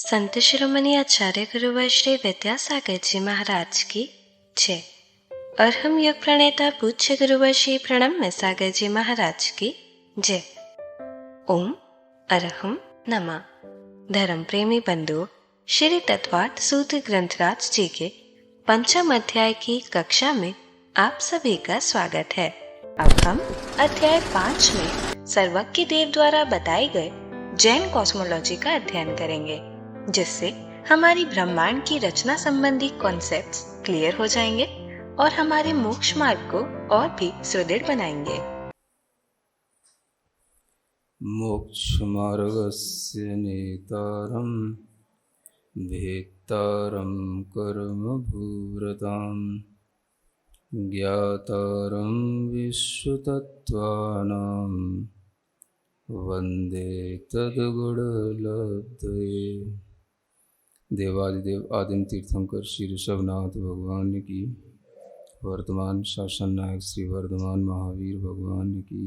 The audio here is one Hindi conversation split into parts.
संत शिरोमणि आचार्य गुरुवर श्री विद्यासागर जी महाराज की जय। और हम योग प्रणेता पूज्य गुरुवर श्री प्रणम्य सागर जी महाराज की जय। ओम अरहम नमः। धर्म प्रेमी बंधुओं, श्री तत्वार्थ सूत्र ग्रंथराज जी के पंचम अध्याय की कक्षा में आप सभी का स्वागत है। अब हम अध्याय 5 में सर्वज्ञ देव द्वारा बताए गए जैन कॉस्मोलॉजी का अध्ययन करेंगे, जिससे हमारी ब्रह्मांड की रचना संबंधी कॉन्सेप्ट्स क्लियर हो जाएंगे और हमारे मोक्ष मार्ग को और भी सुदृढ़ बनाएंगे। मोक्ष मार्गस्य नेतारं भेत्तारं कर्मभूरतां ज्ञातारं विश्वतत्त्वानां वन्दे तद्गुणलब्धये। देवादिदेव आदिम तीर्थंकर श्री ऋषभनाथ भगवान की, वर्तमान शासन नायक श्री वर्धमान महावीर भगवान की,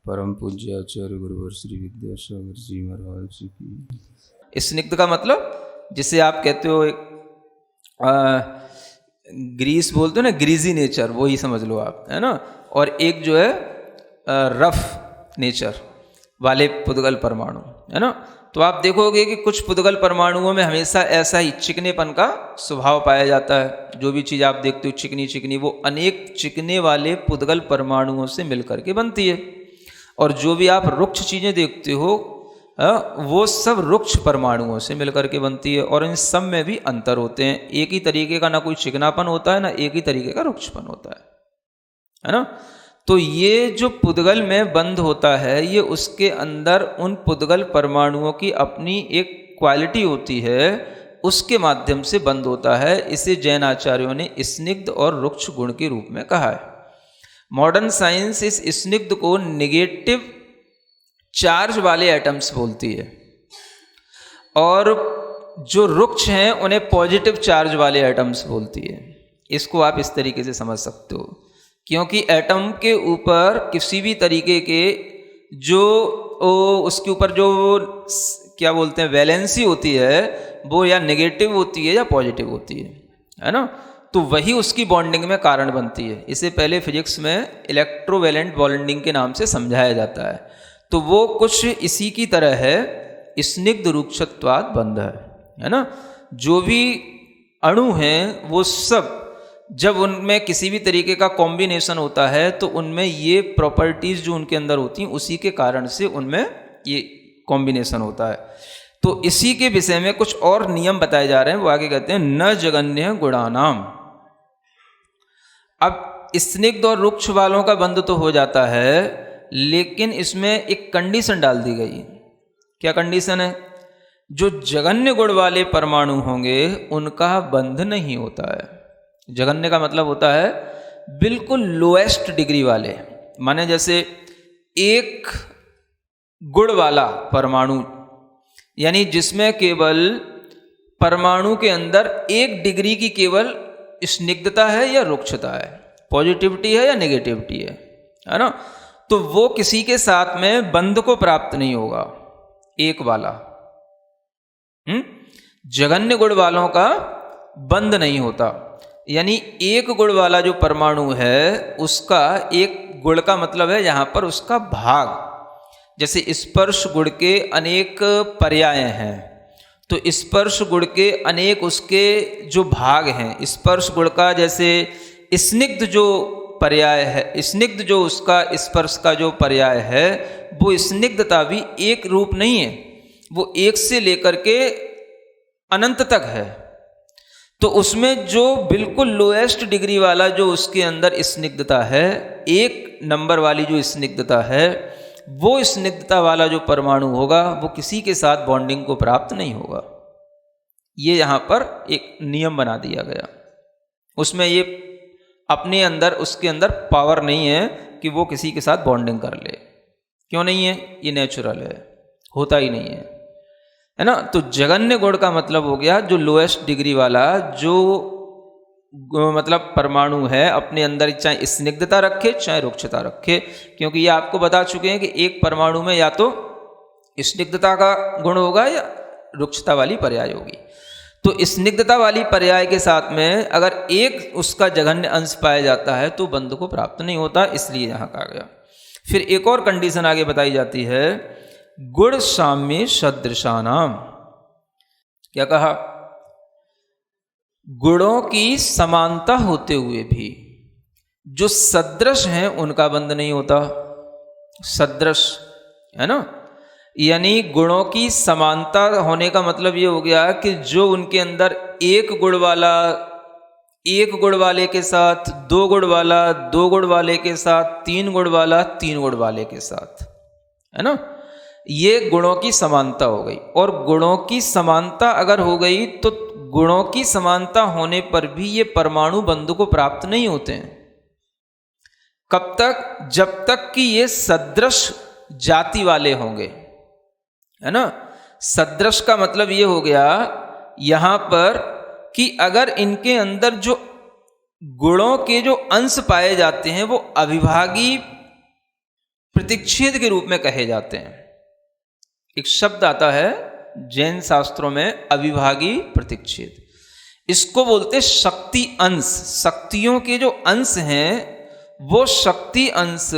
परम पूज्य आचार्य गुरुवर श्री विद्यासागर जी महाराज की। स्निग्ध का मतलब जिसे आप कहते हो एक ग्रीस बोलते हो ना, ग्रीजी नेचर, वो ही समझ लो आप, है ना। और एक जो है रफ नेचर वाले पुद्गल परमाणु, है ना। तो आप देखोगे कि कुछ पुद्गल परमाणुओं में हमेशा ऐसा ही चिकनेपन का स्वभाव पाया जाता है। जो भी चीज़ आप देखते हो चिकनी चिकनी, वो अनेक चिकने वाले पुद्गल परमाणुओं से मिलकर के बनती है। और जो भी आप रुक्ष चीज़ें देखते हो वो सब रुक्ष परमाणुओं से मिलकर के बनती है। और इन सब में भी अंतर होते हैं। एक ही तरीके का ना कोई चिकनापन होता है, ना एक ही तरीके का रुक्षपन होता है ना। तो ये जो पुद्गल में बंध होता है, ये उसके अंदर उन पुद्गल परमाणुओं की अपनी एक क्वालिटी होती है, उसके माध्यम से बंध होता है। इसे जैन आचार्यों ने स्निग्ध और रुक्ष गुण के रूप में कहा है। मॉडर्न साइंस इस स्निग्ध को नेगेटिव चार्ज वाले एटम्स बोलती है, और जो रुक्ष हैं उन्हें पॉजिटिव चार्ज वाले एटम्स बोलती है। इसको आप इस तरीके से समझ सकते हो, क्योंकि एटम के ऊपर किसी भी तरीके के जो उसके ऊपर जो क्या बोलते हैं वैलेंसी होती है, वो या नेगेटिव होती है या पॉजिटिव होती है ना। तो वही उसकी बॉन्डिंग में कारण बनती है। इसे पहले फिजिक्स में इलेक्ट्रोवैलेंट बॉन्डिंग के नाम से समझाया जाता है। तो वो कुछ इसी की तरह है, स्निग्ध रूक्षत्वाद बंध है ना। जो भी अणु हैं वो सब जब उनमें किसी भी तरीके का कॉम्बिनेशन होता है, तो उनमें ये प्रॉपर्टीज़ जो उनके अंदर होती हैं, उसी के कारण से उनमें ये कॉम्बिनेशन होता है। तो इसी के विषय में कुछ और नियम बताए जा रहे हैं। वो आगे कहते हैं न जगन्य गुणानाम। अब स्निग्ध और रुक्ष वालों का बंध तो हो जाता है, लेकिन इसमें एक कंडीशन डाल दी गई। क्या कंडीशन है? जो जगन्य गुण वाले परमाणु होंगे उनका बंध नहीं होता है। जगन्य का मतलब होता है बिल्कुल लोएस्ट डिग्री वाले, माने जैसे एक गुण वाला परमाणु, यानी जिसमें केवल परमाणु के अंदर एक डिग्री की केवल स्निग्धता है या रुक्षता है, पॉजिटिविटी है या नेगेटिविटी है ना। तो वो किसी के साथ में बंध को प्राप्त नहीं होगा। एक वाला जगन्य गुण वालों का बंध नहीं होता। यानी एक गुण वाला जो परमाणु है उसका, एक गुण का मतलब है यहाँ पर उसका भाग। जैसे स्पर्श गुण के अनेक पर्याय हैं, तो स्पर्श गुण के अनेक उसके जो भाग हैं। स्पर्श गुण का जैसे स्निग्ध जो पर्याय है, स्निग्ध जो उसका स्पर्श का जो पर्याय है, वो स्निग्धता भी एक रूप नहीं है, वो एक से लेकर के अनंत तक है। तो उसमें जो बिल्कुल लोएस्ट डिग्री वाला जो उसके अंदर स्निग्धता है, एक नंबर वाली जो स्निग्धता है, वो स्निग्धता वाला जो परमाणु होगा वो किसी के साथ बॉन्डिंग को प्राप्त नहीं होगा। ये यहाँ पर एक नियम बना दिया गया। उसमें ये अपने अंदर, उसके अंदर पावर नहीं है कि वो किसी के साथ बॉन्डिंग कर ले। क्यों नहीं है? ये नेचुरल है, होता ही नहीं है ना। तो जगन्य गुण का मतलब हो गया जो लोएस्ट डिग्री वाला जो मतलब परमाणु है, अपने अंदर चाहे स्निग्धता रखे चाहे रुक्षता रखे। क्योंकि ये आपको बता चुके हैं कि एक परमाणु में या तो स्निग्धता का गुण होगा या रुक्षता वाली पर्याय होगी। तो स्निग्धता वाली पर्याय के साथ में अगर एक उसका जघन्य अंश पाया जाता है तो बंध को प्राप्त नहीं होता, इसलिए यहाँ कहा गया। फिर एक और कंडीशन आगे बताई जाती है, गुण साम्य सदृशानाम। क्या कहा? गुणों की समानता होते हुए भी जो सदृश हैं उनका बंध नहीं होता। सदृश है ना, यानी गुणों की समानता होने का मतलब ये हो गया कि जो उनके अंदर एक गुण वाला एक गुण वाले के साथ, दो गुण वाला दो गुण वाले के साथ, तीन गुण वाला तीन गुण वाले के साथ, है ना, ये गुणों की समानता हो गई। और गुणों की समानता अगर हो गई तो गुणों की समानता होने पर भी ये परमाणु बंध को प्राप्त नहीं होते हैं। कब तक? जब तक कि ये सदृश जाति वाले होंगे, है ना। सदृश का मतलब ये हो गया यहां पर कि अगर इनके अंदर जो गुणों के जो अंश पाए जाते हैं वो अविभागी प्रतिच्छेद के रूप में कहे जाते हैं। एक शब्द आता है जैन शास्त्रों में, अविभागी प्रतिच्छेद, इसको बोलते शक्ति अंश। शक्तियों के जो अंश हैं वो शक्ति अंश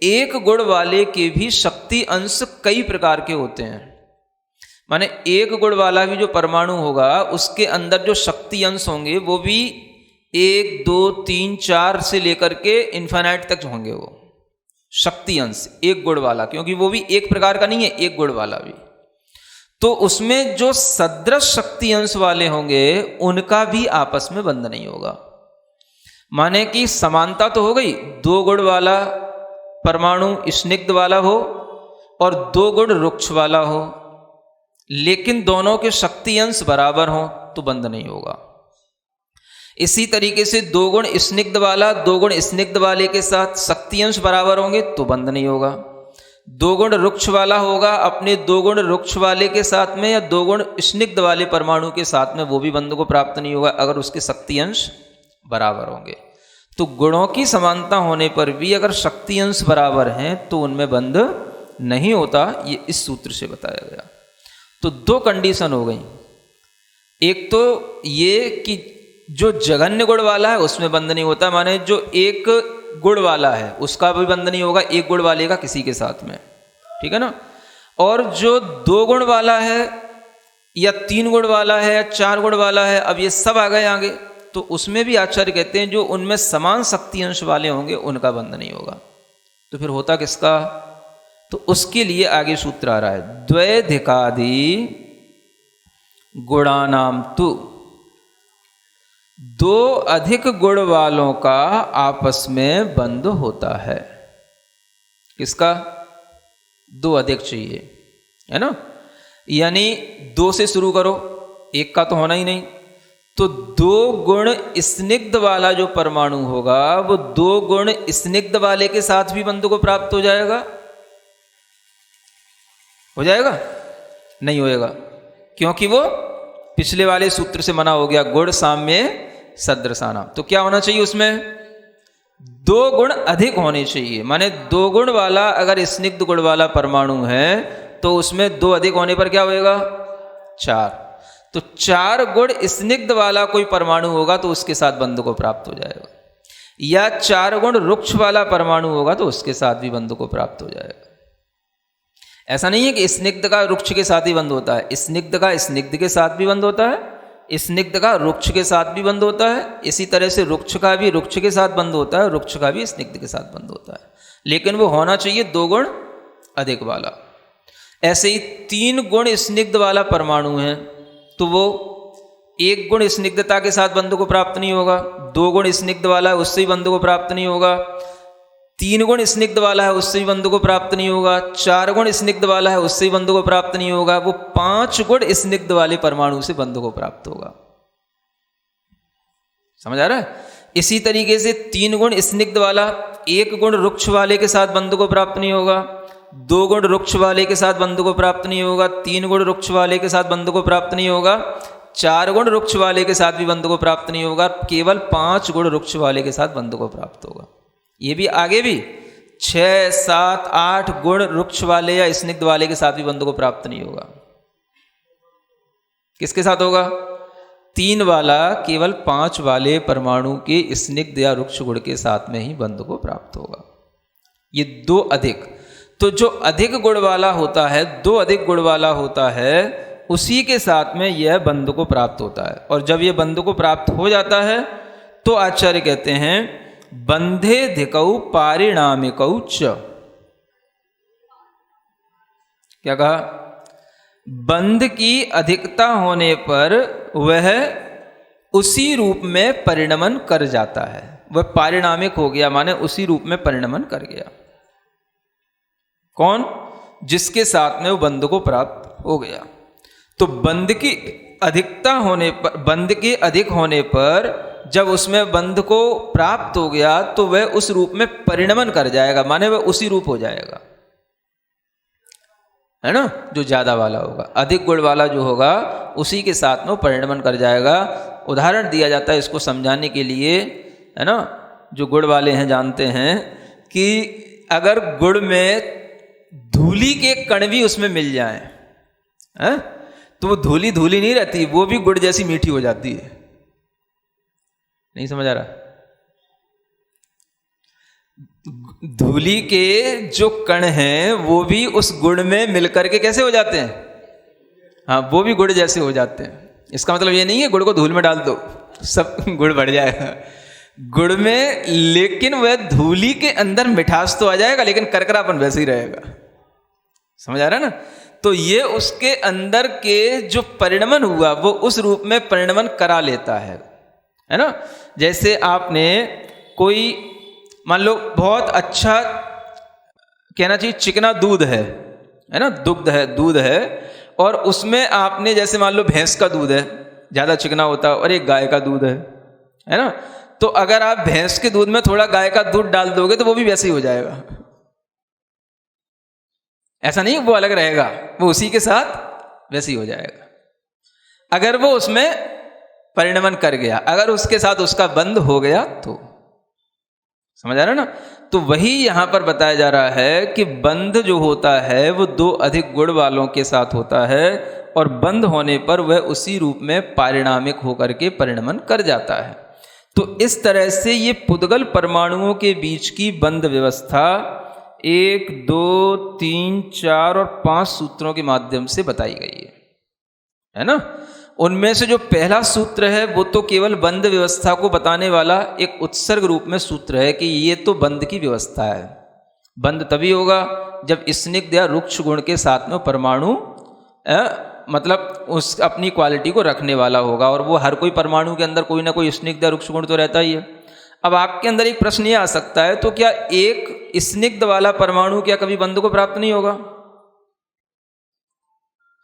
एक गुण वाले के भी शक्ति अंश कई प्रकार के होते हैं। माने एक गुण वाला भी जो परमाणु होगा उसके अंदर जो शक्ति अंश होंगे वो भी 1 2 3 4 से लेकर के इन्फिनाइट तक होंगे वो शक्ति अंश एक गुण वाला, क्योंकि वो भी एक प्रकार का नहीं है, एक गुण वाला भी। तो उसमें जो सदृश शक्ति अंश वाले होंगे उनका भी आपस में बंध नहीं होगा। माने कि समानता तो हो गई, 2 गुण वाला परमाणु स्निग्ध वाला हो और 2 गुण रुक्ष वाला हो, लेकिन दोनों के शक्ति अंश बराबर हो तो बंध नहीं होगा। इसी तरीके से 2 गुण स्निग्ध वाला 2 गुण स्निग्ध वाले के साथ शक्ति अंश बराबर होंगे तो बंध नहीं होगा। 2 गुण रुक्ष वाला होगा अपने 2 गुण रुक्ष वाले के साथ में, या 2 गुण स्निग्ध वाले परमाणु के साथ में, वो भी बंध को प्राप्त नहीं होगा अगर उसके शक्ति अंश बराबर होंगे। तो गुणों की समानता होने पर भी अगर शक्ति अंश बराबर हैं तो उनमें बंध नहीं होता, ये इस सूत्र से बताया गया। तो 2 कंडीशन हो गई। एक तो ये कि जो जघन्य गुण वाला है उसमें बंध नहीं होता, माने जो एक गुण वाला है उसका भी बंध नहीं होगा एक गुण वाले का किसी के साथ में, ठीक है ना। और जो 2 गुण वाला है या 3 गुण वाला है या 4 गुण वाला है, अब ये सब आ गए आगे, तो उसमें भी आचार्य कहते हैं जो उनमें समान शक्ति अंश वाले होंगे उनका बंध नहीं होगा। तो फिर होता किसका? तो उसके लिए आगे सूत्र आ रहा है, द्वैधिकादि गुणानाम तु, 2 अधिक गुण वालों का आपस में बंध होता है। किसका? 2 अधिक चाहिए, है ना, यानी 2 से शुरू करो, 1 का तो होना ही नहीं। तो 2 गुण स्निग्ध वाला जो परमाणु होगा वो 2 गुण स्निग्ध वाले के साथ भी बंध को प्राप्त हो जाएगा। हो जाएगा? नहीं होएगा, क्योंकि वो पिछले वाले सूत्र से मना हो गया, गुण साम्य सदृशानाम। तो क्या होना चाहिए उसमें? 2 गुण अधिक होने चाहिए। माने 2 गुण वाला अगर स्निग्ध गुण वाला परमाणु है तो उसमें 2 अधिक होने पर क्या होएगा? 4। तो 4 गुण स्निग्ध वाला कोई परमाणु होगा तो उसके साथ बंध को प्राप्त हो जाएगा, या 4 गुण रुक्ष वाला परमाणु होगा तो उसके साथ भी बंध को प्राप्त हो जाएगा। ऐसा नहीं है कि स्निग्ध का रुक्ष के साथ ही बंध होता है, स्निग्ध का स्निग्ध के साथ भी बंध होता है, स्निग्ध का रुक्ष के साथ भी बंध होता है, इसी तरह से रुक्ष का भी रुक्ष के साथ बंध होता है, रुक्ष का भी स्निग्ध के साथ बंध होता है, लेकिन वो होना चाहिए 2 गुण अधिक वाला। ऐसे ही 3 गुण स्निग्ध वाला परमाणु है तो वो 1 गुण स्निग्धता के साथ बंध को प्राप्त नहीं होगा, 2 गुण स्निग्ध वाला है उससे भी बंध को प्राप्त नहीं होगा, 3 गुण स्निग्ध वाला है उससे भी बंध को प्राप्त नहीं होगा, 4 गुण स्निग्ध वाला है उससे भी बंध को प्राप्त नहीं होगा, वो 5 गुण स्निग्ध वाले परमाणु से बंध को प्राप्त होगा। समझ आ रहा है? इसी तरीके से 3 गुण स्निग्ध वाला 1 गुण रुक्ष वाले के साथ बंध को प्राप्त नहीं होगा, 2 गुण रुक्ष वाले के साथ बंध को प्राप्त नहीं होगा, 3 गुण रुक्ष वाले के साथ बंध को प्राप्त नहीं होगा, 4 गुण रुक्ष वाले के साथ भी बंध को प्राप्त नहीं होगा, केवल 5 गुण रुक्ष वाले के साथ बंध को प्राप्त होगा। ये भी आगे भी 6 7 8 गुण रुक्ष वाले या स्निग्ध वाले के साथ भी बंध को प्राप्त नहीं होगा। किसके साथ होगा? 3 वाला केवल 5 वाले परमाणु के स्निग्ध या रुक्ष गुण के साथ में ही बंध को प्राप्त होगा। ये 2 अधिक, तो जो अधिक गुण वाला होता है, 2 अधिक गुण वाला होता है, उसी के साथ में यह बंध को प्राप्त होता है। और जब यह बंध को प्राप्त हो जाता है तो आचार्य कहते हैं बंधे धिकौ पारिणामिकौ च। क्या कहा? बंध की अधिकता होने पर वह उसी रूप में परिणमन कर जाता है। वह पारिणामिक हो गया, माने उसी रूप में परिणमन कर गया। कौन? जिसके साथ में वो बंध को प्राप्त हो गया। तो बंध की अधिकता होने पर, बंध के अधिक होने पर जब उसमें बंध को प्राप्त हो गया तो वह उस रूप में परिणमन कर जाएगा, माने वह उसी रूप हो जाएगा, है ना? जो ज्यादा वाला होगा, अधिक गुण वाला जो होगा उसी के साथ में परिणमन कर जाएगा। उदाहरण दिया जाता है इसको समझाने के लिए, है ना? जो गुड़ वाले हैं जानते हैं कि अगर गुड़ में धूली के कण भी उसमें मिल जाएं, हैं? तो वो धूली धूली नहीं रहती, वो भी गुड़ जैसी मीठी हो जाती है। नहीं समझ आ रहा? धूली के जो कण हैं वो भी उस गुड़ में मिलकर के कैसे हो जाते हैं? हाँ, वो भी गुड़ जैसे हो जाते हैं। इसका मतलब ये नहीं है गुड़ को धूल में डाल दो सब गुड़ बढ़ जाएगा गुड़ में, लेकिन वह धूली के अंदर मिठास तो आ जाएगा, लेकिन करकरापन वैसे ही रहेगा। समझ आ रहा है ना? तो ये उसके अंदर के जो परिणमन हुआ वो उस रूप में परिणमन करा लेता है ना? जैसे आपने कोई मान लो बहुत अच्छा कहना चाहिए चिकना दूध है ना? दुग्ध है, दूध है, और उसमें आपने जैसे मान लो भैंस का दूध है, ज़्यादा चिकना होता है, और एक गाय का दूध है ना? तो अगर आप भैंस के दूध में थोड़ा गाय का दूध डाल दोगे तो वो भी वैसे ही हो जाएगा। ऐसा नहीं वो अलग रहेगा, वो उसी के साथ वैसे ही हो जाएगा अगर वो उसमें परिणमन कर गया, अगर उसके साथ उसका बंध हो गया तो। समझ आ रहा है ना? तो वही यहां पर बताया जा रहा है कि बंध जो होता है वो 2 अधिक गुण वालों के साथ होता है, और बंध होने पर वह उसी रूप में पारिणामिक होकर के परिणमन कर जाता है। तो इस तरह से ये पुद्गल परमाणुओं के बीच की बंध व्यवस्था 1, 2, 3, 4 और 5 सूत्रों के माध्यम से बताई गई है ना? उनमें से जो पहला सूत्र है वो तो केवल बंध व्यवस्था को बताने वाला एक उत्सर्ग रूप में सूत्र है कि ये तो बंध की व्यवस्था है। बंध तभी होगा जब स्निग्ध या रुक्ष गुण के साथ में परमाणु मतलब उस अपनी क्वालिटी को रखने वाला होगा, और वो हर कोई परमाणु के अंदर कोई ना कोई स्निग्ध या रुक्ष गुण तो रहता ही है। अब आपके अंदर एक प्रश्न ये आ सकता है, तो क्या एक स्निग्ध वाला परमाणु क्या कभी बंध को प्राप्त नहीं होगा?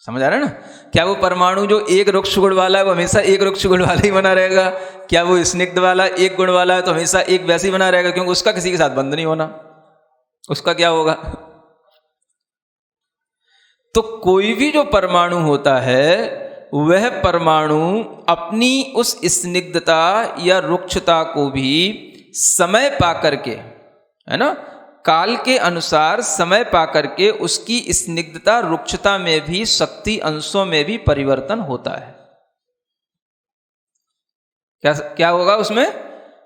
समझ आ रहा है ना? क्या वो परमाणु जो एक रुक्ष गुण वाला है वो हमेशा एक रुक्ष गुण वाला ही बना रहेगा? क्या वो स्निग्ध वाला एक गुण वाला है तो हमेशा एक वैसे ही बना रहेगा? क्योंकि उसका किसी के साथ बंध नहीं होना, उसका क्या होगा? तो कोई भी जो परमाणु होता है वह परमाणु अपनी उस स्निग्धता या रुक्षता को भी समय पा करके, है ना, काल के अनुसार समय पा करके उसकी स्निग्धता रुक्षता में भी शक्ति अंशों में भी परिवर्तन होता है। क्या होगा उसमें?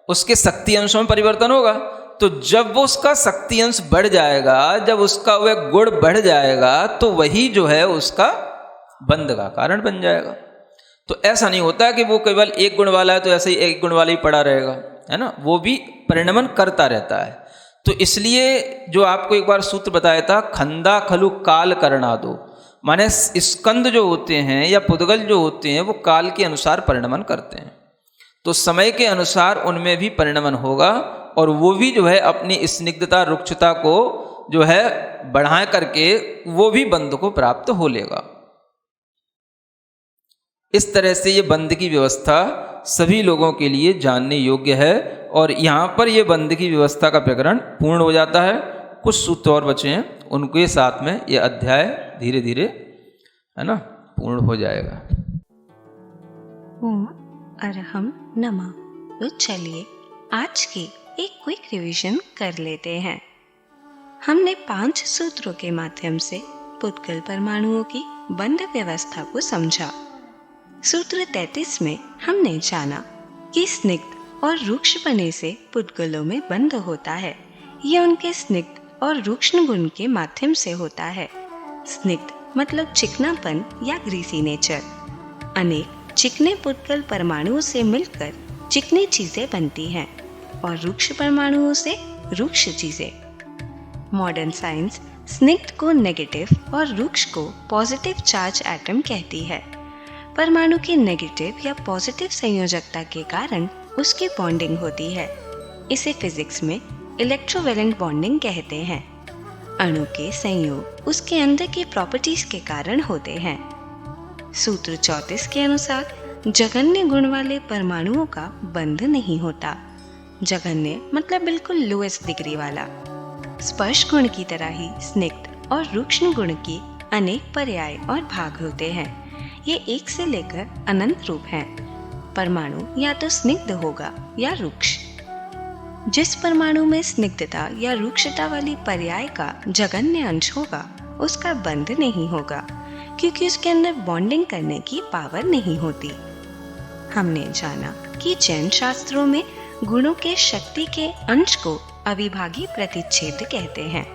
उसके शक्ति अंशों में परिवर्तन होगा। तो जब वो उसका शक्ति अंश बढ़ जाएगा, जब उसका वह गुण बढ़ जाएगा, तो वही जो है उसका बंध का कारण बन जाएगा। तो ऐसा नहीं होता कि वो केवल एक गुण वाला है तो ऐसे ही एक गुण वाला ही पड़ा रहेगा, है ना? वो भी परिणमन करता रहता है। तो इसलिए जो आपको एक बार सूत्र बताया था, खंदा खलु काल करणादो, माने स्कंद जो होते हैं या पुद्गल जो होते हैं वो काल के अनुसार परिणमन करते हैं। तो समय के अनुसार उनमें भी परिणमन होगा, और वो भी जो है अपनी स्निग्धता रुक्षता को जो है बढ़ा करके वो भी बंध को प्राप्त हो लेगा। इस तरह से ये बंध की व्यवस्था सभी लोगों के लिए जानने योग्य है। और यहाँ पर ये बंध की व्यवस्था का प्रकरण पूर्ण हो जाता है। कुछ सूत्र और बचे हैं, उनके साथ में ये अध्याय धीरे धीरे, है ना, पूर्ण हो जाएगा। ओम अरहम नमः। तो चलिए आज की एक क्विक रिवीजन कर लेते हैं। हमने 5 सूत्रों के माध्यम से पुद्गल परमाणुओं की बंध व्यवस्था को समझा। सूत्र 33 में हमने जाना कि स्निग्ध और रूक्षपने से पुद्गलों में बंध होता है। यह उनके स्निग्ध और रूक्ष्ण गुण के माध्यम से होता है। स्निग्ध मतलब चिकनापन या ग्रीसी नेचर। अनेक चिकने पुद्गल परमाणुओं से मिलकर चिकनी चीजें बनती हैं और रूक्ष परमाणुओं से रूक्ष चीजें। मॉडर्न साइंस स्निग्ध को नेगेटिव और रूक्ष को पॉजिटिव चार्ज एटम कहती है। परमाणु की नेगेटिव या पॉजिटिव संयोजकता के कारण उसकी बॉन्डिंग होती है। इसे फिजिक्स में इलेक्ट्रोवैलेंट बॉन्डिंग कहते हैं। अणु के संयोग उसके अंदर की प्रॉपर्टीज के कारण होते हैं। सूत्र 34 के अनुसार जघन्य गुण वाले परमाणुओं का बंध नहीं होता। जघन्य मतलब बिल्कुल लोएस्ट डिग्री वाला। स्पर्श गुण की तरह ही स्निग्ध और रूक्ष्ण गुण की अनेक पर्याय और भाग होते हैं। ये एक से लेकर अनंत रूप हैं। परमाणु या तो स्निग्ध होगा या रूक्ष। जिस परमाणु में स्निग्धता या रूक्षता वाली पर्याय का जघन्य अंश होगा उसका बंध नहीं होगा, क्योंकि उसके अंदर बॉन्डिंग करने की पावर नहीं होती। हमने जाना कि जैन शास्त्रों में गुणों के शक्ति के अंश को अविभागी प्रतिच्छेद कहते हैं।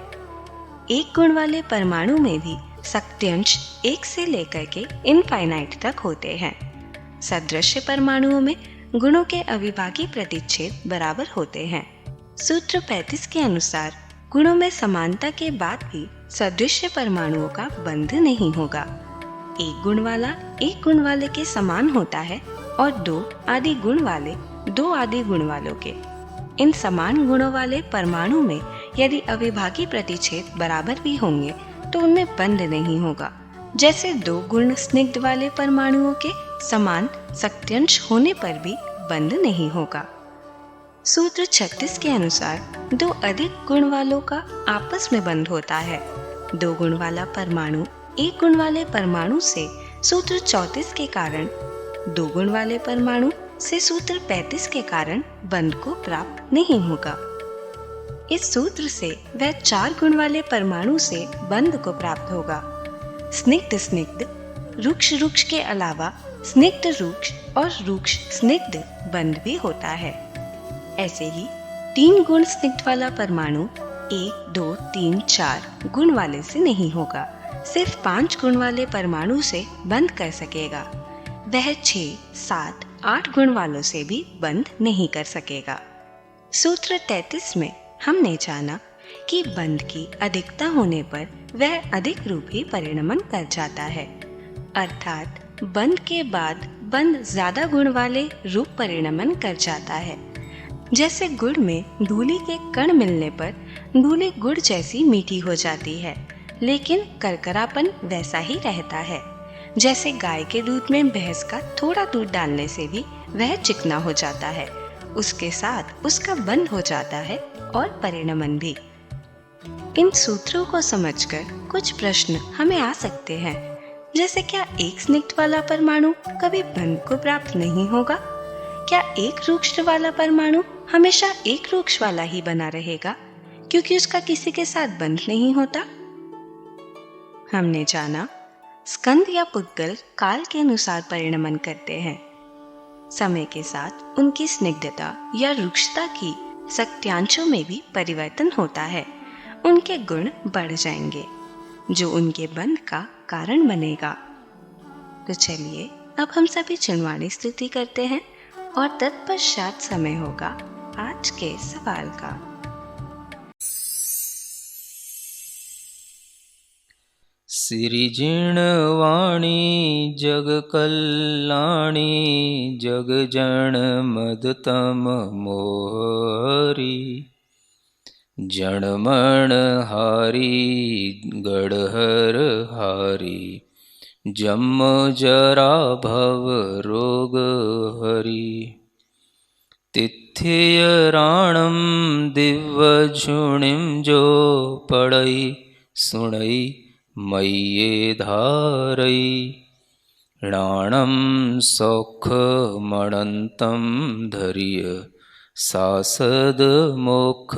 एक गुण वाले परमाणु में भी शक्ति अंश 1 से लेकर के इनफाइनाइट तक होते हैं। सदृश्य परमाणुओं में गुणों के अविभागी प्रतिच्छेद बराबर होते हैं। सूत्र 35 के अनुसार गुणों में समानता के बाद भी सदृश्य परमाणुओं का बंध नहीं होगा। एक गुण वाला एक गुण वाले के समान होता है और 2 आदि गुण वाले 2 आदि गुण वालों के। इन समान गुणों वाले परमाणु में यदि अविभागी प्रतिच्छेद बराबर भी होंगे तो उनमें बंध नहीं होगा। जैसे 2 गुण स्निग्ध वाले परमाणुओं के समान शक्त्यंश होने पर भी बंध नहीं होगा। सूत्र 36 के अनुसार 2 अधिक गुण वालों का आपस में बंध होता है। 2 गुण वाला परमाणु एक गुण वाले परमाणु से सूत्र 34 के कारण, 2 गुण वाले परमाणु से सूत्र 35 के कारण बंध को प्राप्त नहीं होगा। इस सूत्र से वह 4 गुण वाले परमाणु से बंध को प्राप्त होगा। स्निग्ध स्निग्ध, रूक्ष रूक्ष के अलावा स्निग्ध रूक्ष और रूक्ष स्निग्ध बंध भी होता है। ऐसे ही 3 गुण स्निग्ध वाला परमाणु 1, 2, 3, 4 गुण वाले से नहीं होगा, सिर्फ 5 गुण वाले परमाणु से बंध कर सकेगा। वह 6, 7, 8 गुण वालों से भी बंध नहीं कर सकेगा। सूत्र 33 में हमने जाना कि बंध की अधिकता होने पर वह अधिक रूप ही परिणमन कर जाता है, अर्थात बंध के बाद बंध ज्यादा गुण वाले रूप परिणमन कर जाता है। जैसे गुड़ में धूली के कण मिलने पर धूली गुड़ जैसी मीठी हो जाती है, लेकिन करकरापन वैसा ही रहता है। जैसे गाय के दूध में भैंस का थोड़ा दूध डालने से भी वह चिकना हो जाता है, उसके साथ उसका बंध हो जाता है और परिणमन भी। इन सूत्रों को समझकर कुछ प्रश्न हमें आ सकते हैं, जैसे क्या एक स्निग्ध वाला परमाणु कभी बंध को प्राप्त नहीं होगा? क्या एक रूक्ष वाला परमाणु हमेशा एक रूक्ष वाला ही बना रहेगा क्योंकि उसका किसी के साथ बंध नहीं होता? हमने जाना स्कंद या पुद्गल काल के अनुसार परिणमन करते हैं। समय के साथ उनकी स्निग्धता या रूक्षता की शक्त्यांशों में भी परिवर्तन होता है। उनके गुण बढ़ जाएंगे जो उनके बंध का कारण बनेगा। तो चलिए अब हम सभी चिन्वाणी स्तुति करते हैं और तत्पश्चात समय होगा आज के सवाल का। सिरिजिणवाणी जग कल्याणी जग जन मदतम मोहरी जणमण हारी गढ़हर हारी जम जरा भव रोग हरि तिथ्य राणम दिव्य झुणिम जो पड़ई सुणई मय्ये धारई राणम सौख मणंतम धर्य सासद मोक्ष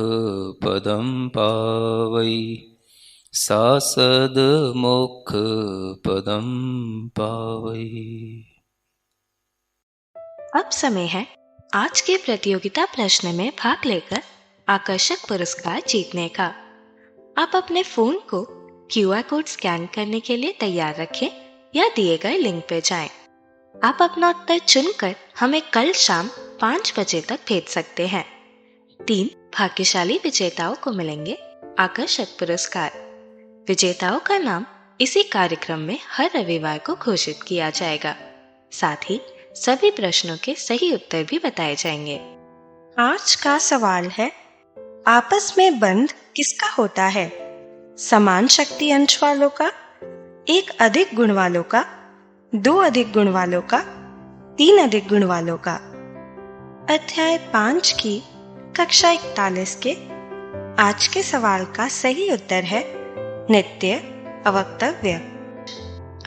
पदम पावई सासद मोक्ष पदम पावई। अब समय है आज के प्रतियोगिता प्रश्न में भाग लेकर आकर्षक पुरस्कार जीतने का। आप अपने फोन को QR कोड स्कैन करने के लिए तैयार रखें या दिए गए लिंक पर जाएं। आप अपना उत्तर चुनकर हमें कल शाम 5 बजे तक भेज सकते हैं। 3 भाग्यशाली विजेताओं को मिलेंगे आकर्षक पुरस्कार। विजेताओं का नाम इसी कार्यक्रम में हर रविवार को घोषित किया जाएगा। साथ ही सभी प्रश्नों के सही उत्तर भी बताए जाएंगे। आज का सवाल है, आपस में बंध किसका होता है? समान शक्ति अंश वालों का, 1 अधिक गुण वालों का, 2 अधिक गुण वालों का, 3 अधिक गुण वालों का। अध्याय 5 की कक्षा 41 के आज के सवाल का सही उत्तर है नित्य अवक्तव्य।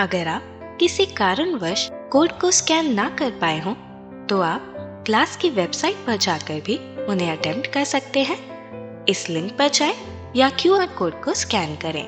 अगर आप किसी कारणवश कोड को स्कैन ना कर पाए हों तो आप क्लास की वेबसाइट पर जाकर भी उन्हें अटेम्प्ट कर सकते हैं। इस लिंक पर जाएं या QR कोड को स्कैन करें।